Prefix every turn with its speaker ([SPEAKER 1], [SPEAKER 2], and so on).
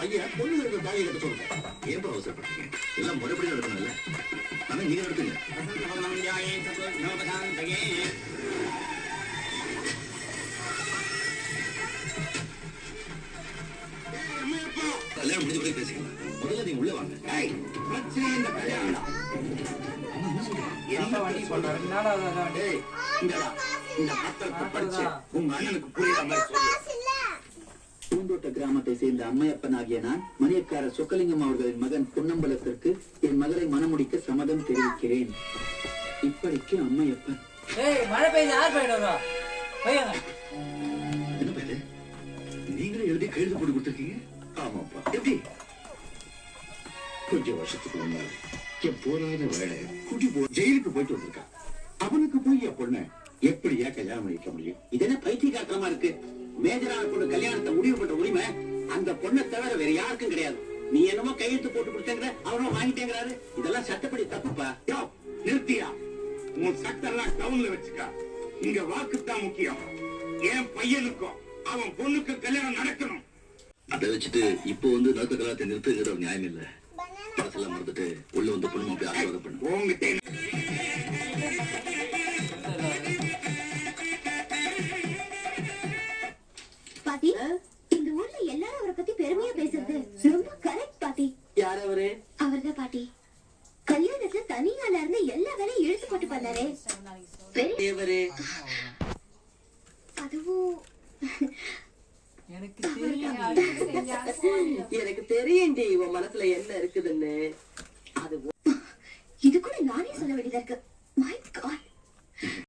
[SPEAKER 1] ஐயா பொண்ணு இருக்கிற தாயை கட்ட சொல்லுங்க.
[SPEAKER 2] ஏன் அவசரப்படுறீங்க? எல்லாம் முறைப்படி நடக்கணும்ல. ஆனா நீங்க நடத்துங்க. கல்யாணம் முடிஞ்ச போய் பேசிக்கலாம். முதல்ல நீங்க உள்ள வாங்க.
[SPEAKER 1] பிரச்சனை இந்த கல்யாணம். இந்த பத்திரத்தை படிச்சு உங்க அண்ணனுக்கு புரியுற மாதிரி சொல்லு.
[SPEAKER 3] பூந்தோட்ட கிராமத்தை சேர்ந்த அம்மையப்பன் ஆகிய நான் மணியக்காரர் சொக்கலிங்கம் அவர்களின் மகன் பொன்னம்பலத்திற்கு என் மகளை மணமுடிக்க சம்மதம் தெரிவிக்கிறேன். இப்படிக்கு அம்மையப்பன்.
[SPEAKER 4] மழை பெய்யுது, யார் போயிட்டு
[SPEAKER 2] என்ன பேரு? நீங்களே எழுதி கைது போட்டு கொடுத்துருக்கீங்க?
[SPEAKER 1] ஆமாப்பா.
[SPEAKER 2] எப்படி?
[SPEAKER 1] கொஞ்சம் வருஷத்துக்கு முன்னாடி என் போராத வேலை குடி ஜெயிலுக்கு போயிட்டு வந்திருக்கான். அவனுக்கு போய் என் பொண்ணு எப்படியா கல்யாணம் பண்ணிக்க முடியும்?
[SPEAKER 3] இது என்ன பைத்தியக்காரத்தனமா இருக்கு? மேஜரான பொண்ணு கல்யாணத்தை முடிவு பண்ற உரிமை அந்த பொண்ணை தவிர வேற யாருக்கும் கிடையாது. நீ என்னமோ கையெழுத்து போட்டு கொடுத்தேங்கிற, அவனும் வாங்கிட்டேங்கிறாரு. இதெல்லாம் சட்டப்படி தப்புப்பா.
[SPEAKER 1] நிறுத்தியா? உன் சட்டெல்லாம் டவுன்ல வச்சுக்கா. இங்க வாக்குத்தான் முக்கியம். என் பையனுக்கும் அவன் பொண்ணுக்கு கல்யாணம் நடக்கணும்.
[SPEAKER 2] அதை வச்சுட்டு இப்போ வந்து நோக்க கலாத்தை நிறுத்துங்கிற ஒரு நியாயம் இல்ல. பழசெல்லாம் மறந்துட்டு உள்ள வந்து பொண்ணு அப்படி ஆசீர்வாதம் பண்ணு.
[SPEAKER 1] உங்ககிட்ட
[SPEAKER 5] பாட்டி, இந்த ஊர்ல எல்லாரும் அவரை பத்தி பெருமையா பேசுறது ரொம்ப கரெக்ட் பாட்டி.
[SPEAKER 3] யார் அவரு?
[SPEAKER 5] அவர்தான் பாட்டி. கல்யாணத்துல தனியால இருந்து எல்லா வேலையும் இழுத்து போட்டு பண்ணாரே.
[SPEAKER 3] தேவரே.
[SPEAKER 5] அதுவும்
[SPEAKER 4] எனக்கு
[SPEAKER 6] தெரியும் உன் மனசுல என்ன இருக்குதுன்னு. அது
[SPEAKER 5] இது கூட நானே சொல்ல வேண்டியதா இருக்கு. My God.